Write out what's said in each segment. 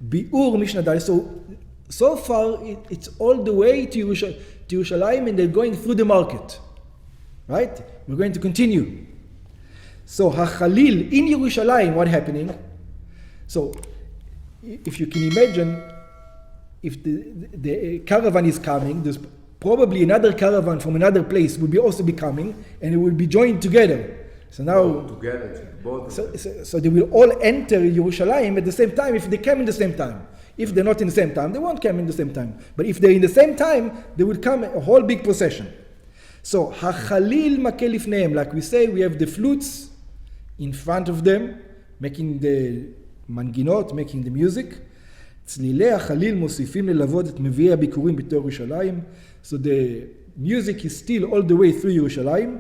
Biur Mishnah Dal. So far, it's all the way to Yerushalayim, and they're going through the market. Right? We're going to continue. So, HaChalil in Yerushalayim, what happening? So, if you can imagine, if the caravan is coming, there's probably another caravan from another place will also be coming, and it will be joined together. So now, so they will all enter Yerushalayim at the same time if they come in the same time. If they're not in the same time, they won't come in the same time. But if they're in the same time, they will come a whole big procession. So, HaChalil Makeh Lifnehem, like we say, we have the flutes in front of them, making the manginot, making the music. צלילי החליל מוסיפים ללוות את מביאי הביקורים בתור ירושלים. So the music is still all the way through ירושלים,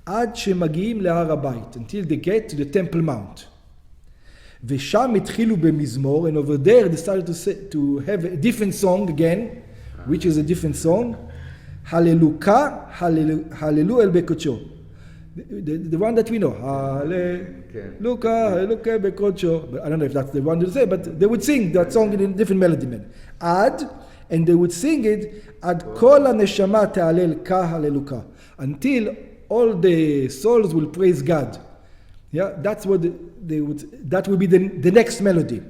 עד שמגיעים להר הבית, until they get to the Temple Mount. ושם התחילו במזמור, and over there they started to have a different song again, which is a different song. הללוקה, הללו אל בקודשו. The one that we know. Hallelujah, Hallelujah, I don't know if that's the one to say, but they would sing that song in a different melody. Ad, and they would sing it, Ad kol haneshama te'alel ka Hallelujah, until all the souls will praise God. Yeah, that's what that will be the next melody.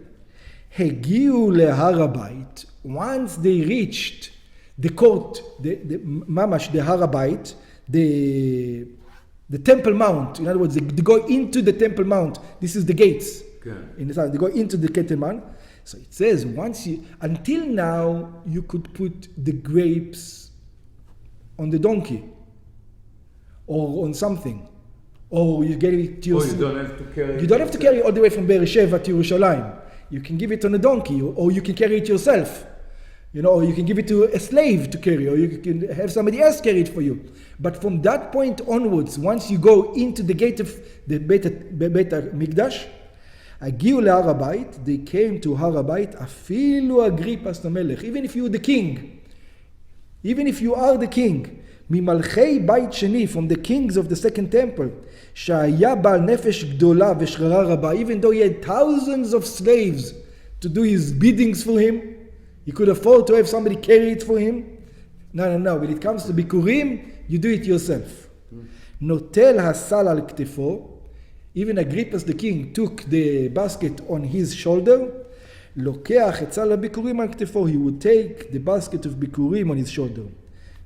Hegiu lehar habayit. Once they reached the court, the mamash, the Har Habayit, the Temple Mount, in other words, they go into the Temple Mount. This is the gates. Okay. In the south, they go into the Temple Mount. So it says, until now, you could put the grapes on the donkey or on something, or you get it to your. Or you don't have to carry. You don't have to carry all the way from Beersheba to Yerushalayim. You can give it on a donkey, or you can carry it yourself. Or you can give it to a slave to carry, or you can have somebody else carry it for you. But from that point onwards, once you go into the gate of the Beit HaMikdash, Agiu leHar Habayit, they came to Har Habayit, Afilu Agrippas HaMelech, even if you are the king, Mimalchei Beit Sheni, from the kings of the second temple, Shaya Baal Nefesh Gdola Veshchara Rabba, even though he had thousands of slaves to do his biddings for him, he could afford to have somebody carry it for him. No. When it comes to Bikurim, you do it yourself. Notel hasal al ktefo. Even Agrippas the king took the basket on his shoulder. Lokeach et sal bikurim al ktefo. He would take the basket of Bikurim on his shoulder.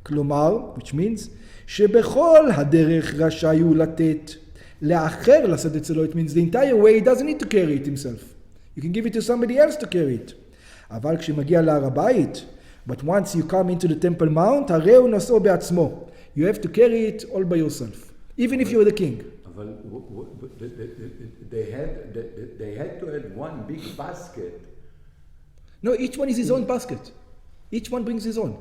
Klomar, which means, שבכל הדרך רשאי הוא לתת לאחר לשאת אצלו. It means the entire way he doesn't need to carry it himself. You can give it to somebody else to carry it. אבל כשמגיע להר הבית, but once you come into the Temple Mount, הרי הוא נושאו בעצמו. You have to carry it all by yourself, even if you're the king. אבל they had to have one big basket. No, each one is his own basket. Each one brings his own.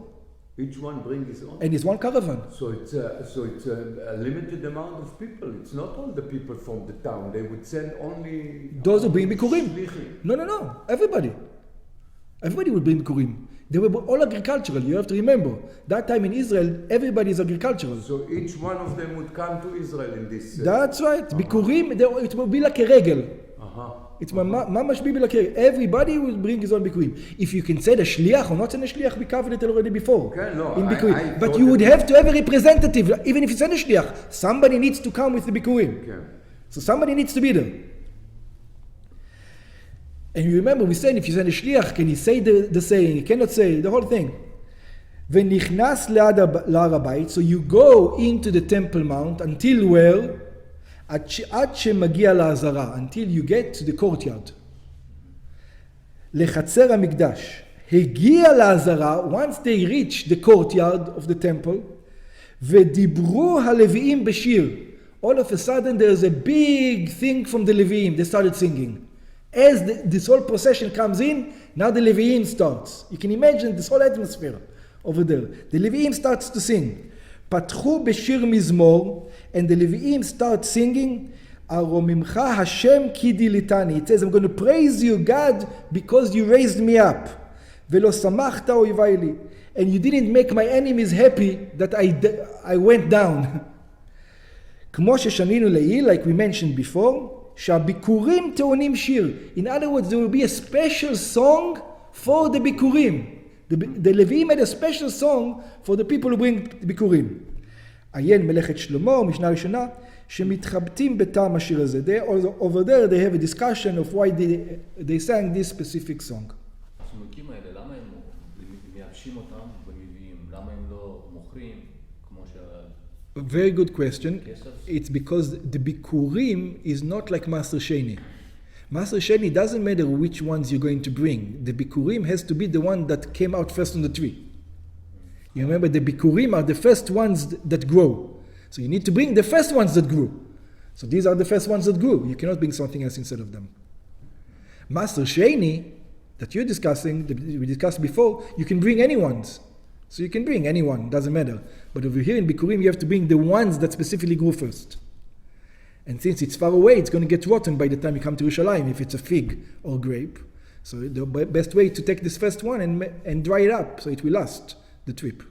Each one brings his own. And it's one caravan. So it's a limited amount of people. It's not all the people from the town. They would send only those who bring Bikurim. No. Everybody would bring Bikurim. They were all agricultural. You have to remember that time in Israel, everybody is agricultural. So each one of them would come to Israel in this. That's right. Bikurim, it will be like a regel. It's mamash be like a. Everybody will bring his own Bikurim. If you can say the shliach or not send a shliach, we covered it already before. Okay, no, in Bikurim. But you would have to have a representative. Even if you send a shliach, somebody needs to come with the Bikurim. Okay. So somebody needs to be there. And you remember, we said if you send a shliach, can he say the saying? He cannot say the whole thing. V'nichnas le'ad l'har habayit. So you go into the Temple Mount until where? Ad shemagia la'azara, until you get to the courtyard. Lechatzer hamikdash. Hegia la'azara. Once they reach the courtyard of the temple, v'dibru haleviim b'shir. All of a sudden, there's a big thing from the Leviim. They started singing. As this whole procession comes in, now the Leviim starts. You can imagine this whole atmosphere over there. The Leviim starts to sing. Patchu b'shir mizmor, and the Leviim start singing, Aromimcha Hashem kidi litani. It says, I'm going to praise you, God, because you raised me up. Velo samachta oivai li. And you didn't make my enemies happy that I went down. Kmo sheshaninu le'il, like we mentioned before, שהביקורים טעונים שיר. In other words, there will be a special song for the bikurim. The Leviim made a special song for the people who bring bikurim. עיין מלאכת שלמה, משנה ראשונה, שמתחבטים בטעם השיר הזה. Over there they have a discussion of why they sang this specific song. הסמוקים האלה, למה הם מייבשים אותם ומביאים? למה הם לא מוכרים כמו שה... Very good question. It's because the bikurim is not like Maser Sheni. Maser Sheni doesn't matter which ones you're going to bring. The bikurim has to be the one that came out first on the tree. You remember the bikurim are the first ones that grow. So you need to bring the first ones that grew. So these are the first ones that grew. You cannot bring something else instead of them. Maser Sheni, that you're discussing, that we discussed before, you can bring anyone's. So you can bring anyone, doesn't matter. But over here in bikurim, you have to bring the ones that specifically grew first. And since it's far away, it's going to get rotten by the time you come to Yerushalayim, if it's a fig or grape. So the best way to take this first one and dry it up so it will last the trip.